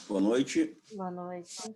Boa noite. Boa noite.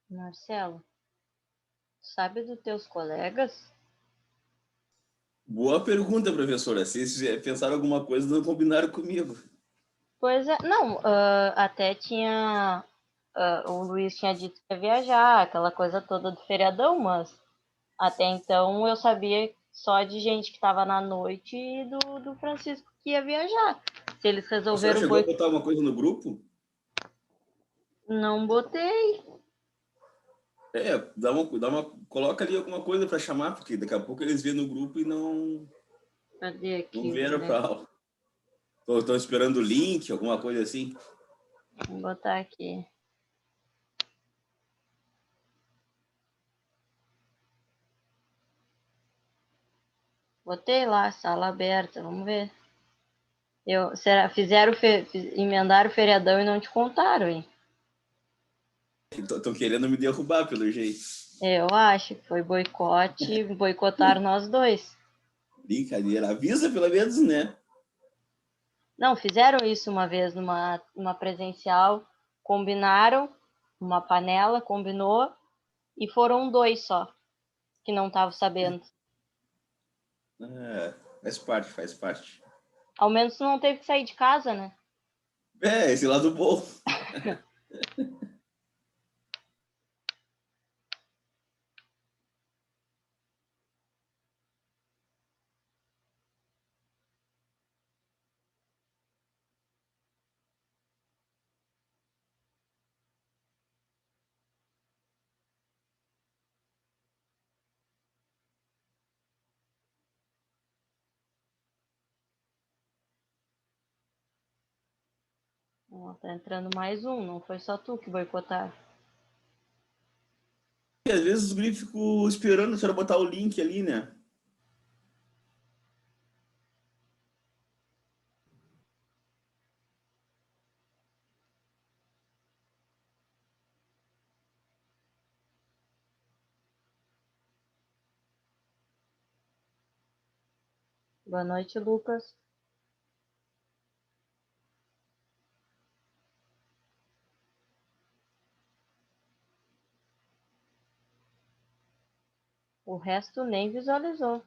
Marcelo, sabe dos teus colegas? Boa pergunta, professora. Se vocês pensaram alguma coisa, não combinaram comigo. Pois é, não, até tinha. O Luiz tinha dito que ia viajar, aquela coisa toda do feriadão, mas até então eu sabia só de gente que estava na noite e do Francisco que ia viajar. Se eles A senhora resolveram chegou a botar uma coisa no grupo? não botei. Coloca ali alguma coisa para chamar, porque daqui a pouco eles vêem no grupo e Cadê não aqui? vieram para aula. Estão esperando o link, alguma coisa assim. Vou botar aqui. Botei lá, sala aberta, vamos ver. Emendaram o feriadão e não te contaram, hein? Estão querendo me derrubar, pelo jeito. Eu acho que foi boicote, boicotaram nós dois. Brincadeira. Avisa pelo menos, né? Não, fizeram isso uma vez numa presencial, combinaram uma panela, combinou, e foram dois só, que não estavam sabendo. Faz parte, faz parte. Ao menos tu não teve que sair de casa, né? Esse lado bom. Ó, tá entrando mais um, não foi só tu que boicotaram. E às vezes os guris ficam esperando a senhora botar o link ali, né? Boa noite, Lucas. O resto nem visualizou.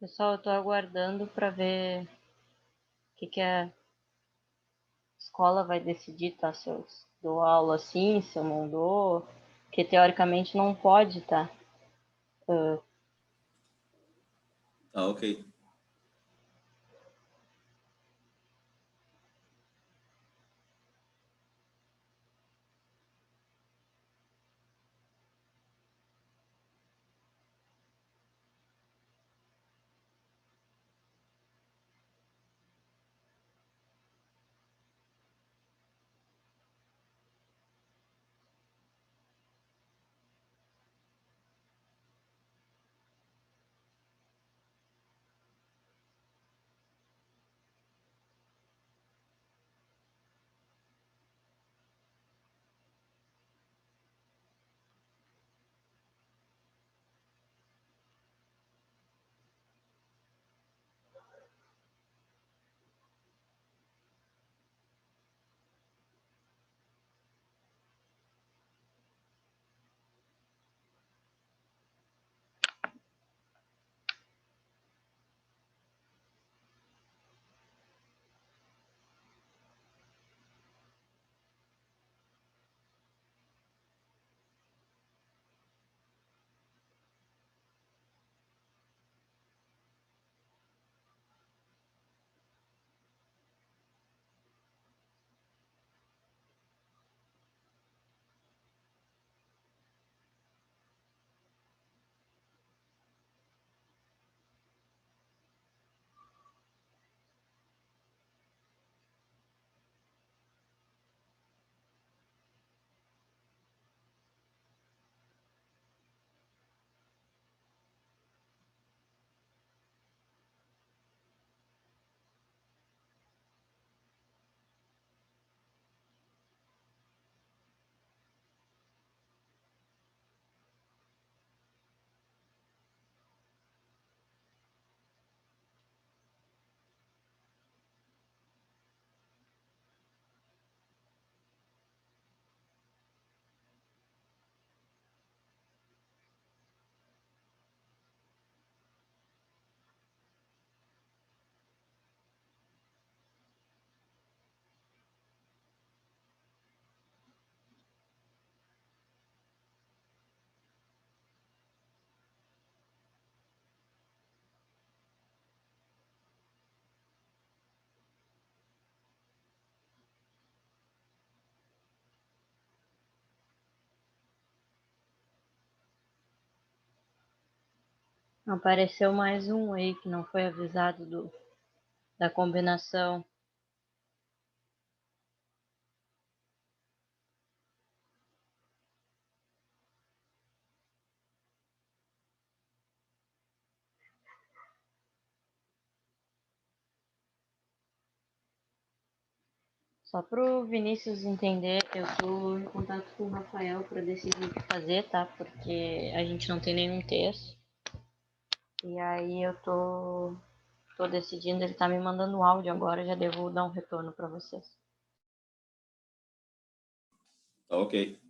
Pessoal, eu tô aguardando para ver o que a escola vai decidir, tá? Se eu dou aula assim, se eu não dou. Porque teoricamente não pode, tá? Tá, ok. Apareceu mais um aí que não foi avisado da combinação. Só pro Vinícius entender, eu tô em contato com o Rafael para decidir o que fazer, tá? Porque a gente não tem nenhum texto. E aí eu tô decidindo, ele tá me mandando áudio agora, já devo dar um retorno para vocês. Tá, ok.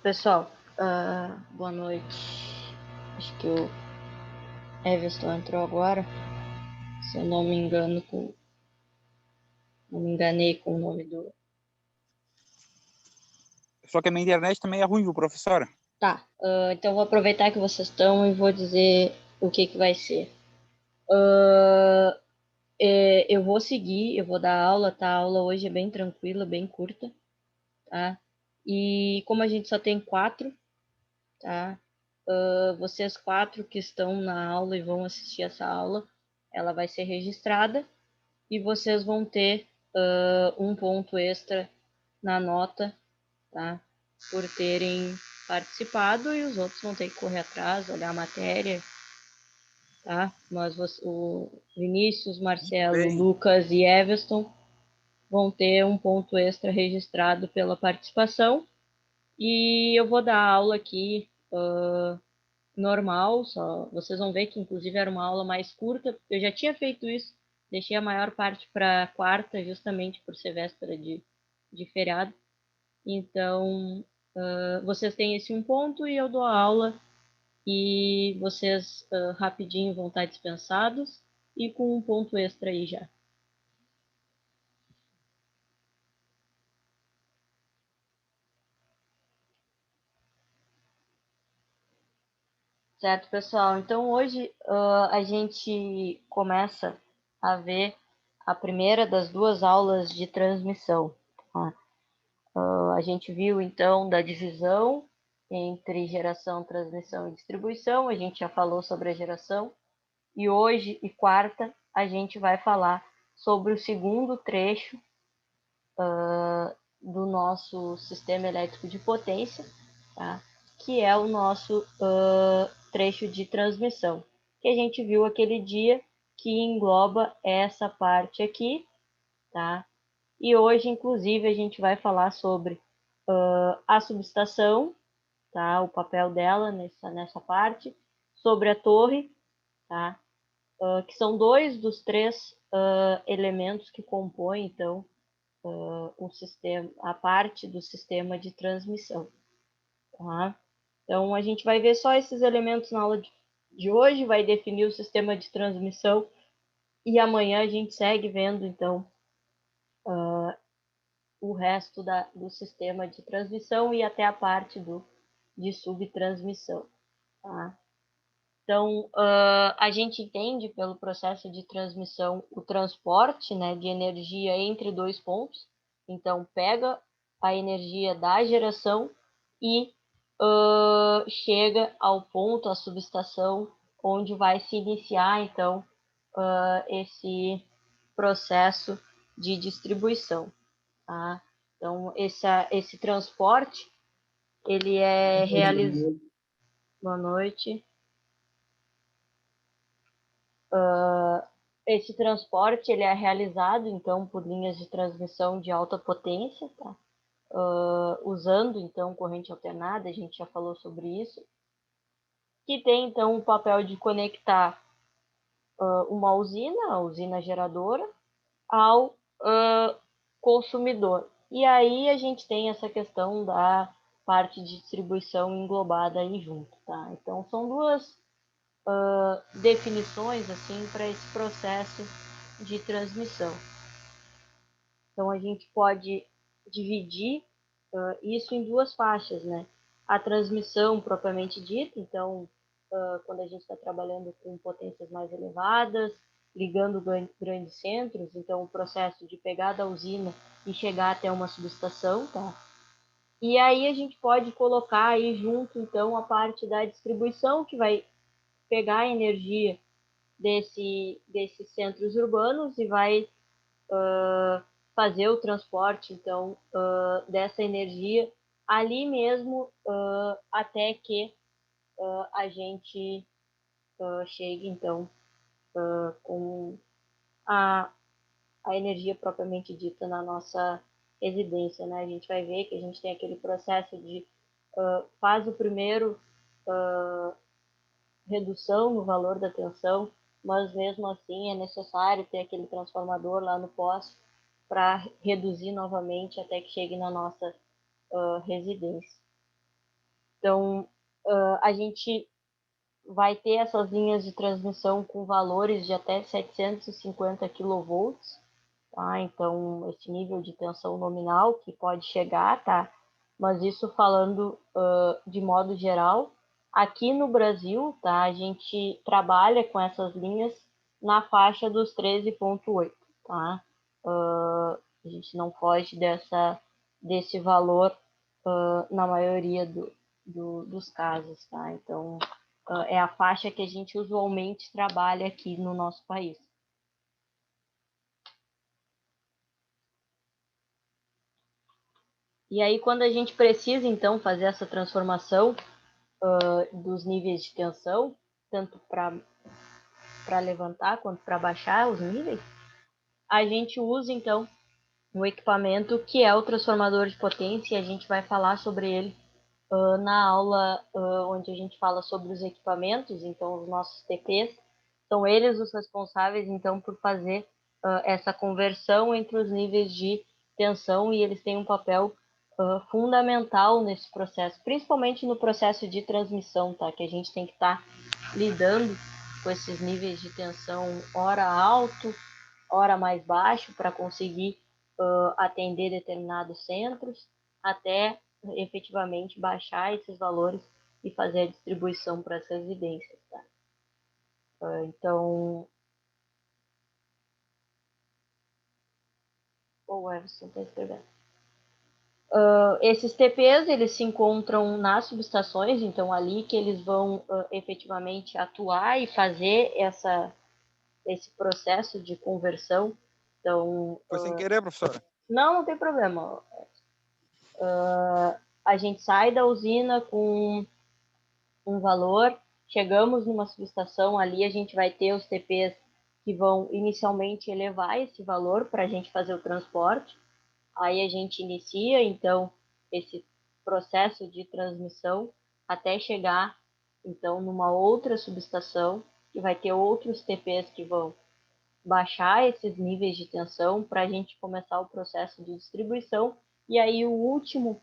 Pessoal, boa noite. Acho que o Everton entrou agora. Se eu não me engano, não me enganei com o nome do. Só que a minha internet também é ruim, viu, professora? Tá, então vou aproveitar que vocês estão e vou dizer o que vai ser. Eu vou seguir, eu vou dar aula, tá? A aula hoje é bem tranquila, bem curta, tá? E como a gente só tem 4, tá? Vocês 4 que estão na aula e vão assistir essa aula, ela vai ser registrada e vocês vão ter um ponto extra na nota, tá? Por terem participado e os outros vão ter que correr atrás, olhar a matéria, tá? Mas o Vinícius, Marcelo, Bem. Lucas e Everton vão ter um ponto extra registrado pela participação. E eu vou dar aula aqui normal, só vocês vão ver que inclusive era uma aula mais curta, porque eu já tinha feito isso, deixei a maior parte para quarta, justamente por ser véspera de feriado. Então, vocês têm esse um ponto e eu dou a aula e vocês rapidinho vão estar dispensados e com um ponto extra aí já. Certo, pessoal? Então hoje a gente começa a ver a primeira das 2 aulas de transmissão. Tá? A gente viu então da divisão entre geração, transmissão e distribuição. A gente já falou sobre a geração. E hoje, e quarta, a gente vai falar sobre o segundo trecho do nosso sistema elétrico de potência, tá? Que é o nosso trecho de transmissão, que a gente viu aquele dia, que engloba essa parte aqui, tá? E hoje, inclusive, a gente vai falar sobre a subestação, tá? O papel dela nessa parte, sobre a torre, tá? Que são 2 dos 3 elementos que compõem, então, o sistema, a parte do sistema de transmissão. Tá? Então, a gente vai ver só esses elementos na aula de hoje, vai definir o sistema de transmissão e amanhã a gente segue vendo, então, o resto do sistema de transmissão e até a parte de subtransmissão. Tá? Então, a gente entende pelo processo de transmissão o transporte, né, de energia entre 2 pontos. Então, pega a energia da geração e chega ao ponto, a subestação, onde vai se iniciar, então, esse processo de distribuição. Tá? Então, esse transporte, ele é realizado... Boa noite. Esse transporte ele é realizado, então, por linhas de transmissão de alta potência, tá? Usando, então, corrente alternada, a gente já falou sobre isso, que tem, então, o papel de conectar uma usina, a usina geradora, ao consumidor. E aí a gente tem essa questão da parte de distribuição englobada aí junto, tá? Então, são 2 definições assim para esse processo de transmissão. Então a gente pode dividir isso em 2 faixas, né? A transmissão propriamente dita, então quando a gente está trabalhando com potências mais elevadas, ligando grandes centros, então o processo de pegar da usina e chegar até uma subestação, tá? E aí a gente pode colocar aí junto então a parte da distribuição, que vai pegar a energia desses centros urbanos e vai fazer o transporte, então, dessa energia ali mesmo até que a gente chegue, então, com a, a energia propriamente dita na nossa residência, né? A gente vai ver que a gente tem aquele processo de faz o primeiro redução no valor da tensão, mas mesmo assim é necessário ter aquele transformador lá no poste para reduzir novamente até que chegue na nossa residência. Então, a gente vai ter essas linhas de transmissão com valores de até 750 kV, tá? Então, esse nível de tensão nominal que pode chegar, tá? Mas isso falando de modo geral. Aqui no Brasil, tá? A gente trabalha com essas linhas na faixa dos 13,8, tá? A gente não foge desse valor na maioria dos casos, tá? Então, é a faixa que a gente usualmente trabalha aqui no nosso país. E aí, quando a gente precisa, então, fazer essa transformação dos níveis de tensão, tanto para levantar quanto para baixar os níveis, a gente usa, então, um equipamento que é o transformador de potência, e a gente vai falar sobre ele na aula onde a gente fala sobre os equipamentos, então os nossos TPs, são eles os responsáveis, então, por fazer essa conversão entre os níveis de tensão, e eles têm um papel fundamental nesse processo, principalmente no processo de transmissão, tá? Que a gente tem que estar lidando com esses níveis de tensão, ora alto, ora mais baixo, para conseguir atender determinados centros, até efetivamente baixar esses valores e fazer a distribuição para as residências, tá? Então, o Everson está escrevendo. Esses TPs, eles se encontram nas subestações, então ali que eles vão efetivamente atuar e fazer esse processo de conversão. Então, Foi sem querer, professora? não tem problema. A gente sai da usina com um valor, chegamos numa subestação, ali a gente vai ter os TPs que vão inicialmente elevar esse valor para a gente fazer o transporte. Aí a gente inicia, então, esse processo de transmissão até chegar, então, numa outra subestação, que vai ter outros TPs que vão baixar esses níveis de tensão para a gente começar o processo de distribuição. E aí o último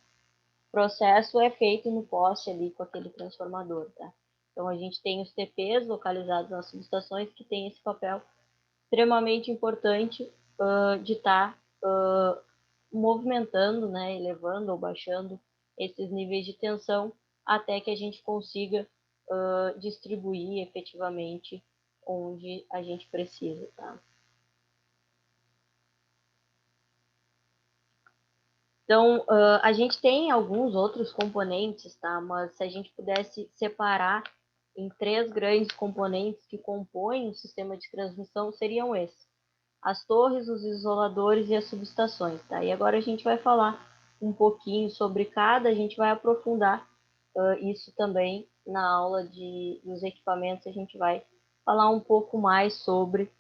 processo é feito no poste ali com aquele transformador, tá? Então a gente tem os TPs localizados nas subestações que tem esse papel extremamente importante de estar movimentando, né, elevando ou baixando esses níveis de tensão até que a gente consiga distribuir efetivamente onde a gente precisa, tá? Então, a gente tem alguns outros componentes, tá? Mas se a gente pudesse separar em 3 grandes componentes que compõem o sistema de transmissão, seriam esses: as torres, os isoladores e as subestações, tá? E agora a gente vai falar um pouquinho sobre cada, a gente vai aprofundar isso também na aula dos equipamentos, a gente vai falar um pouco mais sobre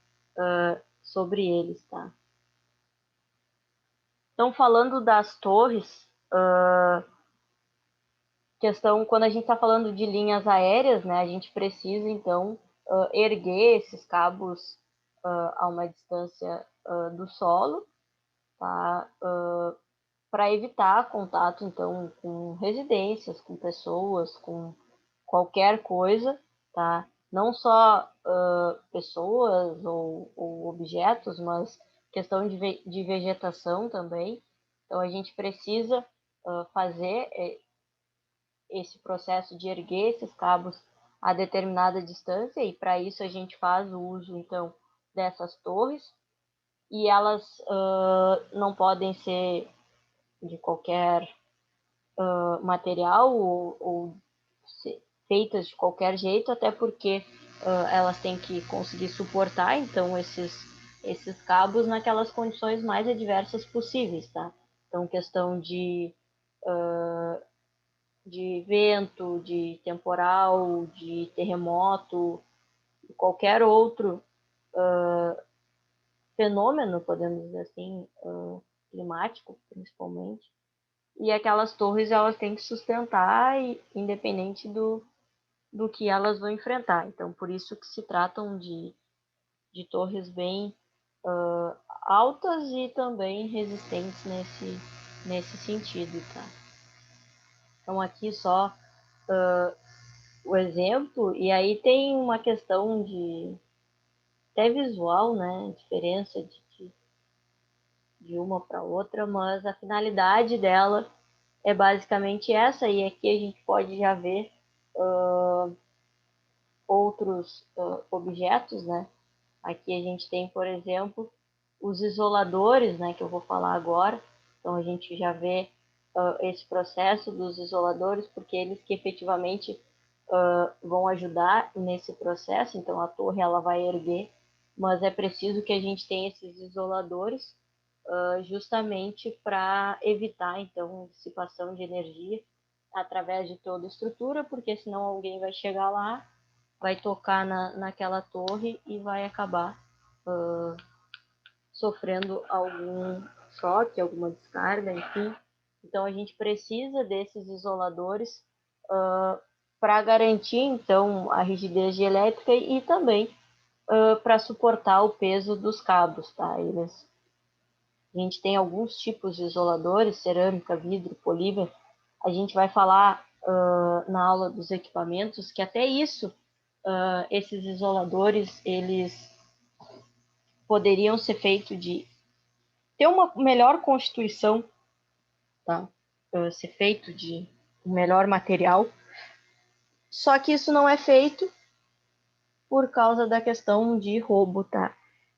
eles, tá? Então, falando das torres, questão, quando a gente está falando de linhas aéreas, né, a gente precisa, então, erguer esses cabos a uma distância do solo, tá? Para evitar contato, então, com residências, com pessoas, com qualquer coisa, tá? Não só pessoas ou objetos, mas questão de vegetação também. Então, a gente precisa fazer esse processo de erguer esses cabos a determinada distância, e para isso a gente faz o uso, então, dessas torres, e elas não podem ser de qualquer material ou feitas de qualquer jeito, até porque elas têm que conseguir suportar, então, esses cabos naquelas condições mais adversas possíveis, tá? Então, questão de vento, de temporal, de terremoto, qualquer outro fenômeno, podemos dizer assim, climático, principalmente. E aquelas torres, elas têm que sustentar, independente do que elas vão enfrentar. Então, por isso que se tratam de torres bem altas e também resistentes nesse sentido, tá? Então, aqui só o exemplo, e aí tem uma questão de até visual, né? Diferença de uma para outra, mas a finalidade dela é basicamente essa, e aqui a gente pode já ver outros objetos, né? Aqui a gente tem, por exemplo, os isoladores, né, que eu vou falar agora. Então a gente já vê esse processo dos isoladores, porque eles que efetivamente vão ajudar nesse processo. Então a torre ela vai erguer, mas é preciso que a gente tenha esses isoladores justamente para evitar então dissipação de energia através de toda a estrutura, porque senão alguém vai chegar lá, vai tocar naquela torre e vai acabar sofrendo algum choque, alguma descarga, enfim. Então a gente precisa desses isoladores para garantir então a rigidez elétrica e também para suportar o peso dos cabos, tá? A gente tem alguns tipos de isoladores, cerâmica, vidro, polímero. A gente vai falar na aula dos equipamentos que até isso, esses isoladores, eles poderiam ser feitos de ter uma melhor constituição, tá? Ser feito de um melhor material. Só que isso não é feito por causa da questão de roubo, tá?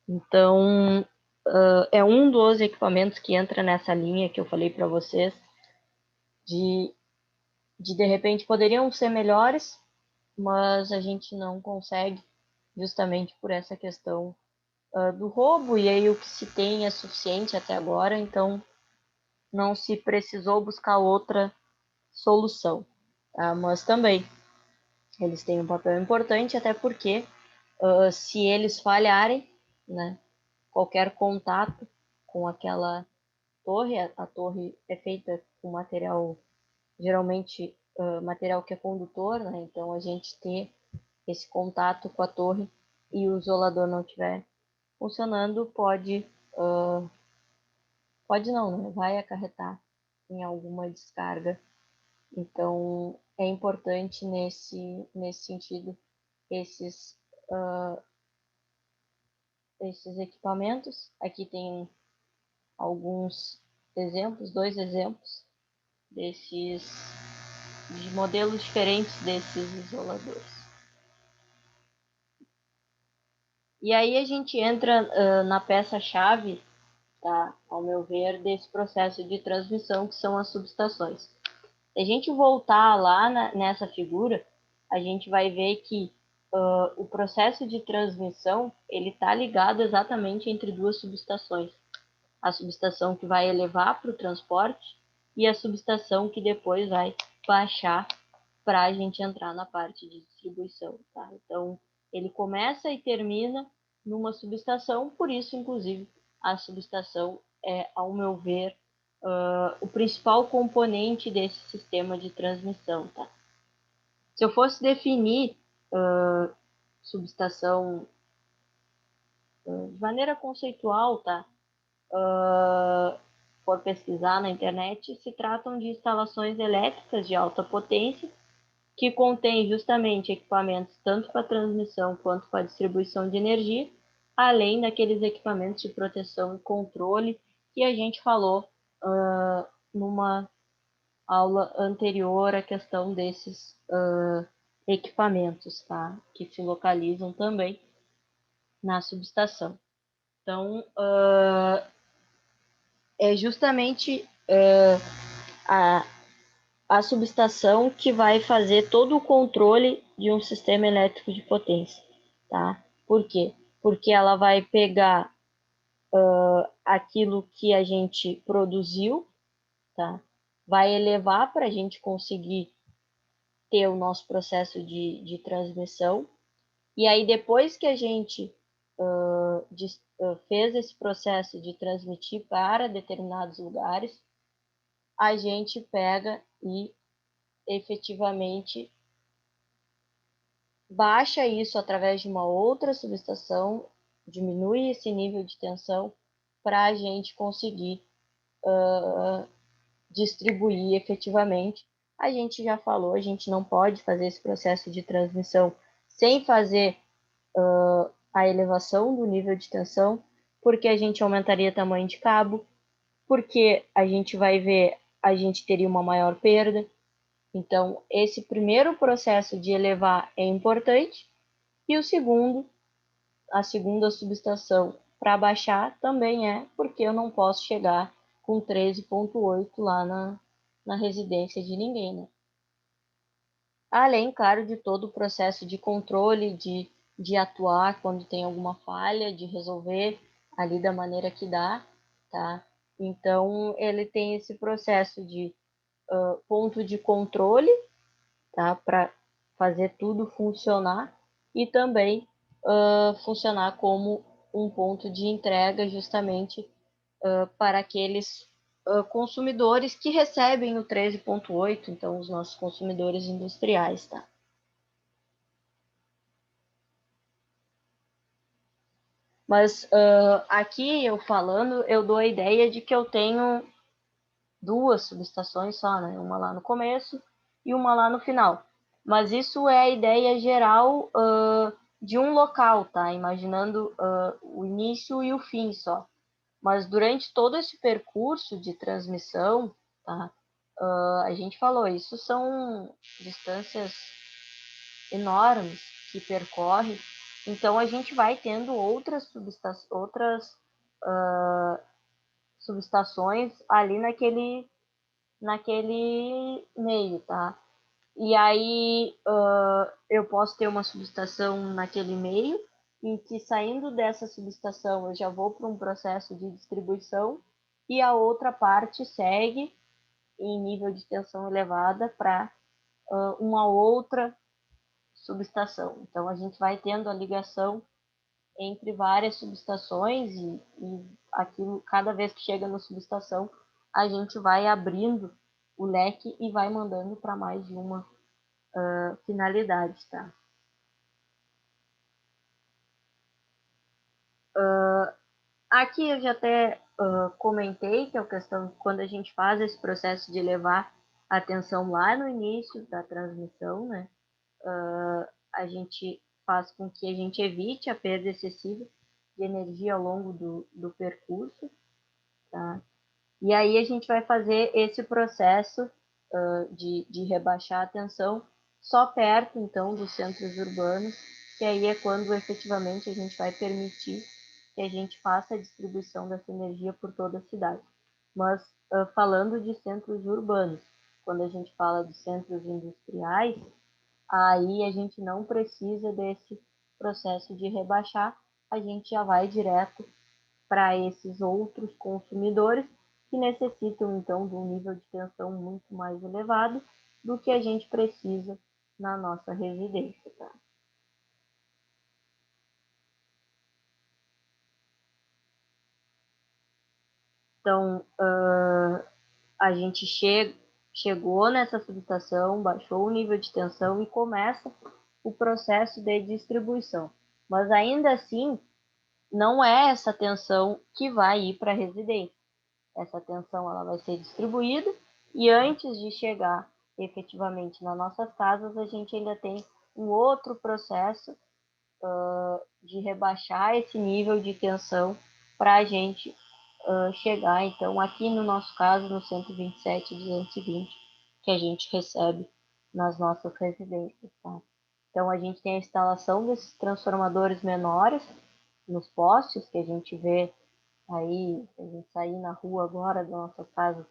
Então, é um dos equipamentos que entra nessa linha que eu falei para vocês, de repente poderiam ser melhores, mas a gente não consegue justamente por essa questão do roubo, e aí o que se tem é suficiente até agora, então não se precisou buscar outra solução. Tá? Mas também eles têm um papel importante, até porque se eles falharem, né, qualquer contato com aquela torre, a torre é feita com material, geralmente material que é condutor, né, então a gente ter esse contato com a torre e o isolador não estiver funcionando, pode não, né, vai acarretar em alguma descarga. Então, é importante nesse sentido esses, esses equipamentos. Aqui tem alguns exemplos, dois exemplos desses, de modelos diferentes desses isoladores. E aí a gente entra na peça-chave, tá, ao meu ver, desse processo de transmissão, que são as subestações. Se a gente voltar lá nessa figura, a gente vai ver que o processo de transmissão ele está ligado exatamente entre duas subestações. A subestação que vai elevar para o transporte e a subestação que depois vai baixar para a gente entrar na parte de distribuição. Tá? Então, ele começa e termina numa subestação, por isso, inclusive, a subestação é, ao meu ver, o principal componente desse sistema de transmissão. Tá? Se eu fosse definir subestação de maneira conceitual, tá? For pesquisar na internet, se tratam de instalações elétricas de alta potência que contém justamente equipamentos tanto para transmissão quanto para distribuição de energia, além daqueles equipamentos de proteção e controle que a gente falou numa aula anterior, a questão desses equipamentos, tá? Que se localizam também na subestação. Então, é justamente a subestação que vai fazer todo o controle de um sistema elétrico de potência, tá? Por quê? Porque ela vai pegar aquilo que a gente produziu, tá? Vai elevar para a gente conseguir ter o nosso processo de transmissão, e aí depois que a gente fez esse processo de transmitir para determinados lugares, a gente pega e efetivamente baixa isso através de uma outra subestação, diminui esse nível de tensão para a gente conseguir distribuir efetivamente A gente já falou, a gente não pode fazer esse processo de transmissão sem fazer a elevação do nível de tensão, porque a gente aumentaria o tamanho de cabo, porque a gente vai ver, a gente teria uma maior perda. Então, esse primeiro processo de elevar é importante, e o segundo, a segunda subestação para baixar também é, porque eu não posso chegar com 13,8 lá na residência de ninguém, né? Além, claro, de todo o processo de controle, de atuar quando tem alguma falha, de resolver ali da maneira que dá, tá? Então, ele tem esse processo de ponto de controle, tá? Para fazer tudo funcionar e também funcionar como um ponto de entrega justamente para aqueles consumidores que recebem o 13,8, então os nossos consumidores industriais, tá? Mas aqui eu falando, eu dou a ideia de que eu tenho duas subestações só, né? Uma lá no começo e uma lá no final. Mas isso é a ideia geral de um local, tá? Imaginando o início e o fim só. Mas durante todo esse percurso de transmissão, tá? A gente falou, isso são distâncias enormes que percorre, então a gente vai tendo outras subestações ali naquele meio, tá? E aí eu posso ter uma subestação naquele meio, em que saindo dessa subestação eu já vou para um processo de distribuição e a outra parte segue em nível de tensão elevada para uma outra subestação. Então a gente vai tendo a ligação entre várias subestações e aquilo, cada vez que chega na subestação, a gente vai abrindo o leque e vai mandando para mais de uma finalidade, tá? Aqui eu já até comentei que é a questão quando a gente faz esse processo de levar a atenção lá no início da transmissão, né? A gente faz com que a gente evite a perda excessiva de energia ao longo do percurso, tá? E aí a gente vai fazer esse processo de rebaixar a tensão só perto, então, dos centros urbanos, que aí é quando efetivamente a gente vai permitir que a gente faça a distribuição dessa energia por toda a cidade. Mas falando de centros urbanos, quando a gente fala de centros industriais, aí a gente não precisa desse processo de rebaixar, a gente já vai direto para esses outros consumidores que necessitam então de um nível de tensão muito mais elevado do que a gente precisa na nossa residência, tá? Então, a gente chegou nessa subestação, baixou o nível de tensão e começa o processo de distribuição. Mas ainda assim, não é essa tensão que vai ir para a residência. Essa tensão ela vai ser distribuída e antes de chegar efetivamente nas nossas casas, a gente ainda tem um outro processo de rebaixar esse nível de tensão para a gente chegar, então, aqui no nosso caso, no 127.220, que a gente recebe nas nossas residências, tá? Então, a gente tem a instalação desses transformadores menores nos postes, que a gente vê aí, se a gente sair na rua agora da nossa casa,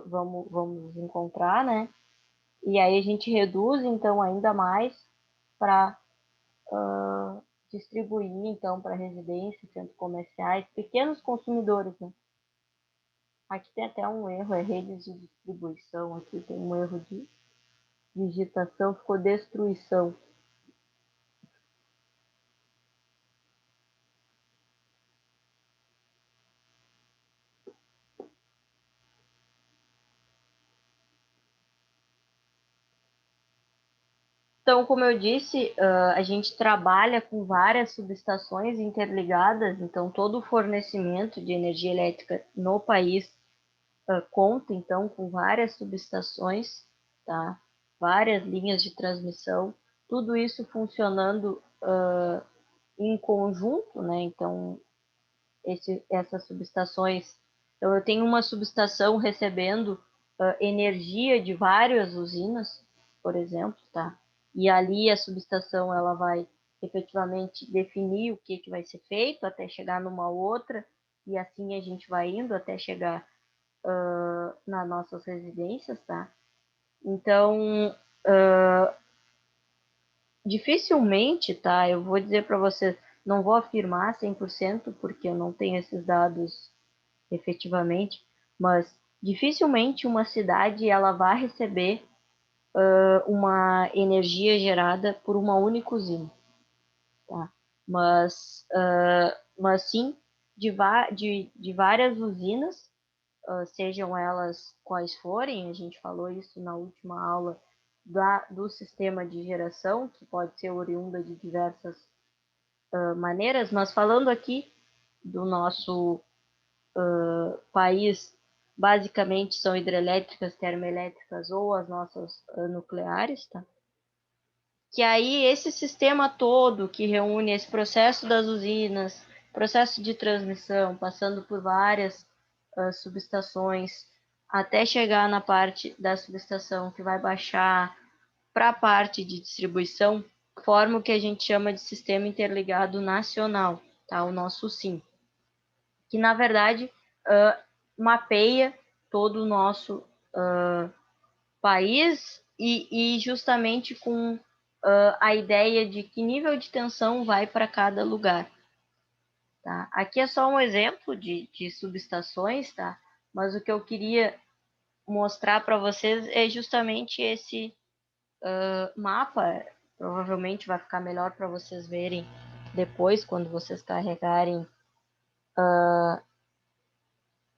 vamos encontrar, né? E aí a gente reduz, então, ainda mais para distribuir, então, para residências, centros comerciais, pequenos consumidores, né? Aqui tem até um erro, é redes de distribuição, aqui tem um erro de digitação, ficou destruição. Então, como eu disse, a gente trabalha com várias subestações interligadas, então todo o fornecimento de energia elétrica no país conta, então, com várias subestações, tá? Várias linhas de transmissão, tudo isso funcionando em conjunto, né? Então, essas subestações. Então, eu tenho uma subestação recebendo energia de várias usinas, por exemplo, tá? E ali a subestação ela vai efetivamente definir o que vai ser feito até chegar numa outra, e assim a gente vai indo até chegar nas nossas residências, tá? Então, dificilmente, tá? Eu vou dizer para você, não vou afirmar 100% porque eu não tenho esses dados efetivamente, mas dificilmente uma cidade ela vai receber uma energia gerada por uma única usina, tá? Mas sim de várias usinas, sejam elas quais forem, a gente falou isso na última aula do sistema de geração, que pode ser oriunda de diversas maneiras, mas falando aqui do nosso país, basicamente são hidrelétricas, termoelétricas ou as nossas nucleares, tá? Que aí esse sistema todo que reúne esse processo das usinas, processo de transmissão, passando por várias subestações, até chegar na parte da subestação que vai baixar para a parte de distribuição, forma o que a gente chama de Sistema Interligado Nacional, tá? O nosso SIM, que na verdade mapeia todo o nosso país e justamente com a ideia de que nível de tensão vai para cada lugar. Tá? Aqui é só um exemplo de subestações, tá? Mas o que eu queria mostrar para vocês é justamente esse mapa. Provavelmente vai ficar melhor para vocês verem depois, quando vocês carregarem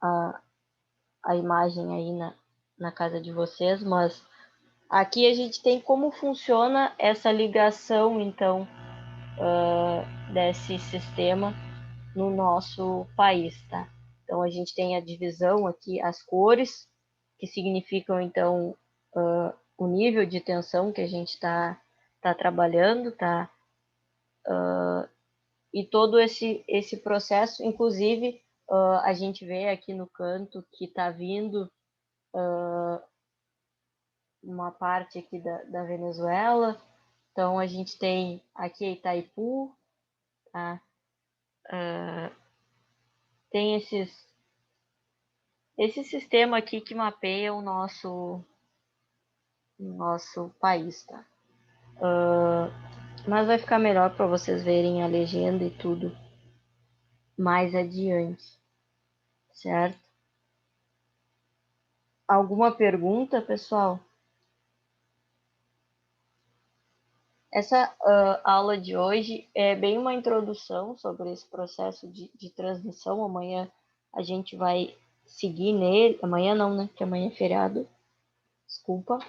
a imagem aí na casa de vocês, mas aqui a gente tem como funciona essa ligação, então, desse sistema no nosso país, tá? Então, a gente tem a divisão aqui, as cores, que significam, então, o nível de tensão que a gente está trabalhando, tá? E todo esse processo, inclusive, a gente vê aqui no canto que está vindo uma parte aqui da Venezuela. Então, a gente tem aqui Itaipu, tá? Tem esse sistema aqui que mapeia o nosso país, tá? Mas vai ficar melhor para vocês verem a legenda e tudo mais adiante, certo? Alguma pergunta, pessoal? Essa aula de hoje é bem uma introdução sobre esse processo de transmissão. Amanhã a gente vai seguir nele. Amanhã não, né? Porque amanhã é feriado. Desculpa.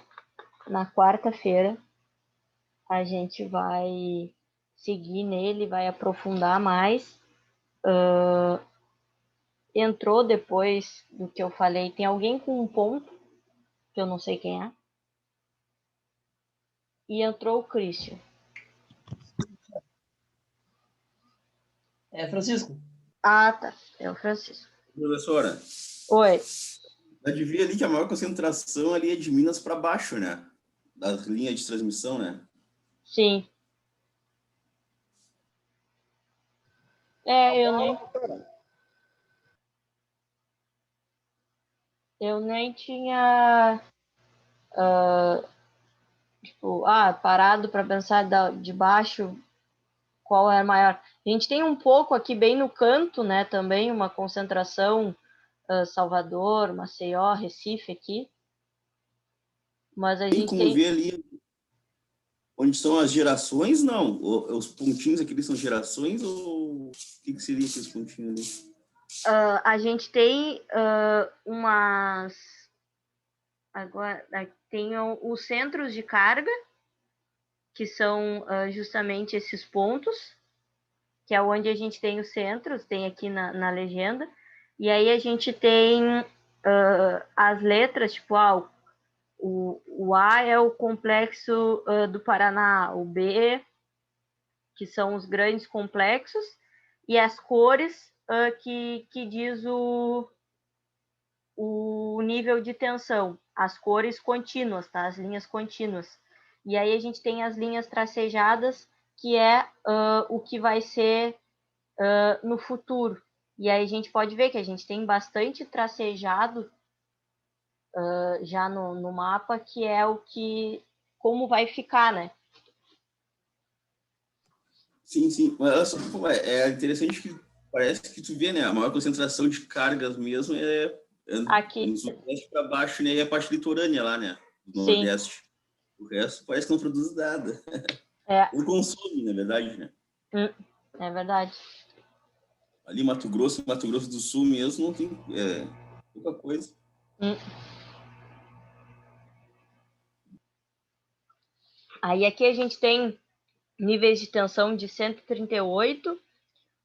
Na quarta-feira a gente vai seguir nele, vai aprofundar mais. Entrou depois do que eu falei. Tem alguém com um ponto, que eu não sei quem é. E entrou o Christian. É, Francisco? Ah, tá. É o Francisco. Professora, Oi. eu devia ali que a maior concentração ali é de Minas para baixo, né? Das linhas de transmissão, né? Sim. É, eu nem tinha tipo, parado para pensar de baixo qual é a maior. A gente tem um pouco aqui bem no canto, né, também uma concentração Salvador, Maceió, Recife aqui. Mas a Tem gente como tem ver ali onde são as gerações? Não. Os pontinhos aqui são gerações ou o que seria esses pontinhos ali? a gente tem umas agora tem os centros de carga, que são justamente esses pontos, que é onde a gente tem os centros, tem aqui na legenda, e aí a gente tem as letras, tipo, O A é o complexo do Paraná, o B, que são os grandes complexos, e as cores que diz o nível de tensão, as cores contínuas, tá? As linhas contínuas. E aí a gente tem as linhas tracejadas, que é o que vai ser no futuro. E aí a gente pode ver que a gente tem bastante tracejado já no mapa, que é o que, como vai ficar, né? Sim, sim. Mas olha só, pô, é interessante que parece que tu vê, né? A maior concentração de cargas mesmo é Aqui, no sudeste para baixo, né? E a parte litorânea lá, né? Do sim, nordeste. O resto parece que não produz nada. é, Ou consome, na verdade, né? é verdade. Ali Mato Grosso do Sul mesmo, não tem pouca coisa. Hum. Aí aqui a gente tem níveis de tensão de 138,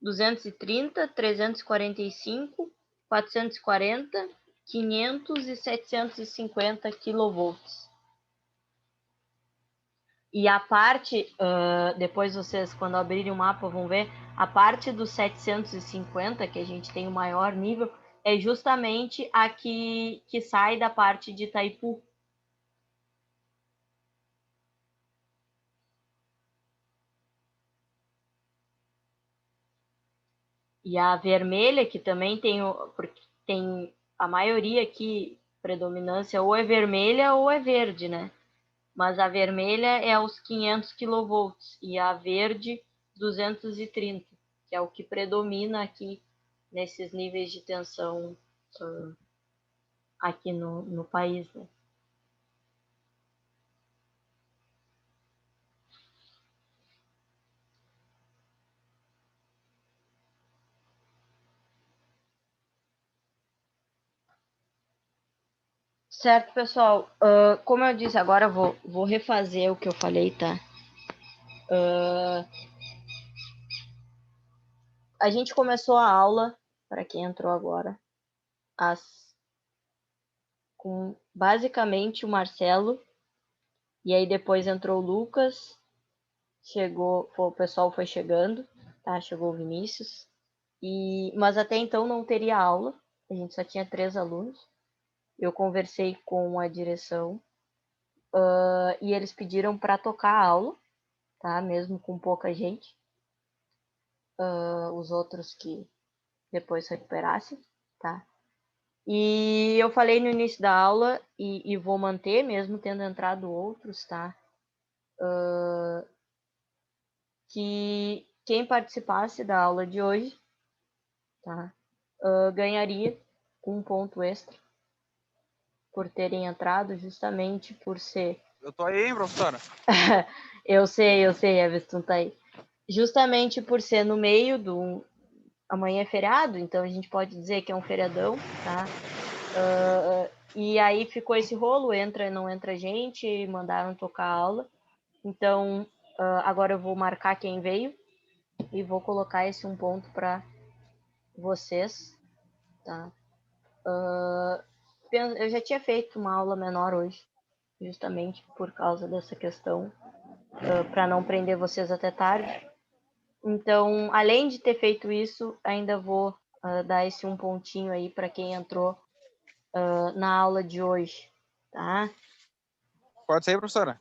230, 345, 440, 500 e 750 kV. E a parte, depois vocês, quando abrirem o mapa, vão ver, a parte dos 750, que a gente tem o maior nível, é justamente a que sai da parte de Itaipu. E a vermelha, que também porque tem a maioria aqui, predominância, ou é vermelha ou é verde, né? Mas a vermelha é os 500 kV e a verde 230, que é o que predomina aqui nesses níveis de tensão aqui no país, né? Certo, pessoal. Como eu disse, agora eu vou refazer o que eu falei, tá? A gente começou a aula, para quem entrou agora, com basicamente o Marcelo, e aí depois entrou o Lucas, o pessoal foi chegando, tá? Chegou o Vinícius, mas até então não teria aula, a gente só tinha 3 alunos. Eu conversei com a direção e eles pediram para tocar a aula, tá? Mesmo com pouca gente, os outros que depois recuperassem, tá? E eu falei no início da aula, e vou manter, mesmo tendo entrado outros, tá? Que quem participasse da aula de hoje, tá? Ganharia um ponto extra por terem entrado, justamente por ser. Eu tô aí, hein, professora? Eu sei, Everton tá aí. Justamente por ser no meio do. Amanhã é feriado, então a gente pode dizer que é um feriadão, tá? E aí ficou esse rolo, entra e não entra gente, mandaram tocar a aula. Então, agora eu vou marcar quem veio e vou colocar esse um ponto para vocês, tá? Eu já tinha feito uma aula menor hoje, justamente por causa dessa questão, para não prender vocês até tarde. Então, além de ter feito isso, ainda vou dar esse um pontinho aí para quem entrou na aula de hoje, tá? Pode ser, professora?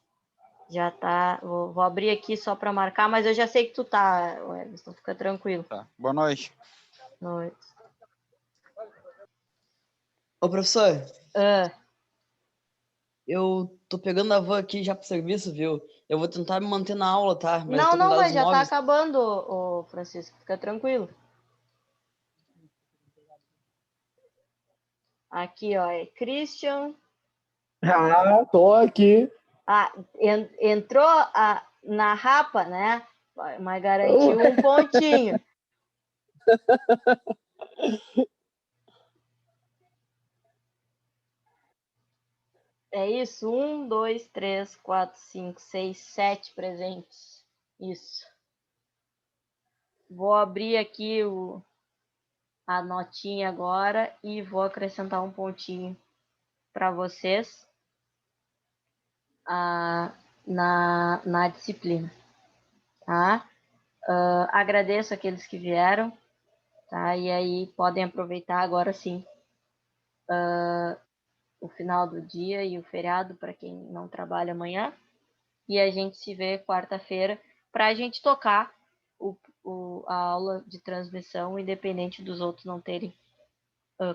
Já tá. Vou abrir aqui só para marcar, mas eu já sei que tu tá, Everton, fica tranquilo. Tá. Boa noite. Noite. Ô, professor, Ah, eu tô pegando a van aqui já pro serviço, viu? Eu vou tentar me manter na aula, tá? Mas eu tô com não, dados mas já tá móveis. acabando, ô Francisco, fica tranquilo. Aqui, ó, é Christian. Ah, tô aqui. Ah, entrou na rapa, né? Mas garantiu um pontinho. É isso, 1, 2, 3, 4, 5, 6, 7 presentes. Isso. Vou abrir aqui a notinha agora e vou acrescentar um pontinho para vocês. na disciplina, tá? Agradeço aqueles que vieram, tá? E aí podem aproveitar agora sim o final do dia e o feriado para quem não trabalha amanhã. E a gente se vê quarta-feira para a gente tocar a aula de transmissão, independente dos outros não terem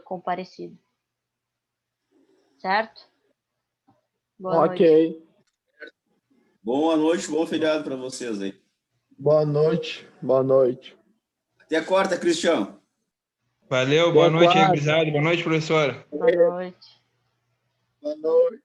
comparecido. Certo? Boa noite. Ok. Boa noite, bom feriado para vocês aí. Boa noite. Boa noite. Até quarta, Cristiano. Valeu, boa Até noite aí, quarta. gurizada. Boa noite, professora. Boa noite. Boa noite.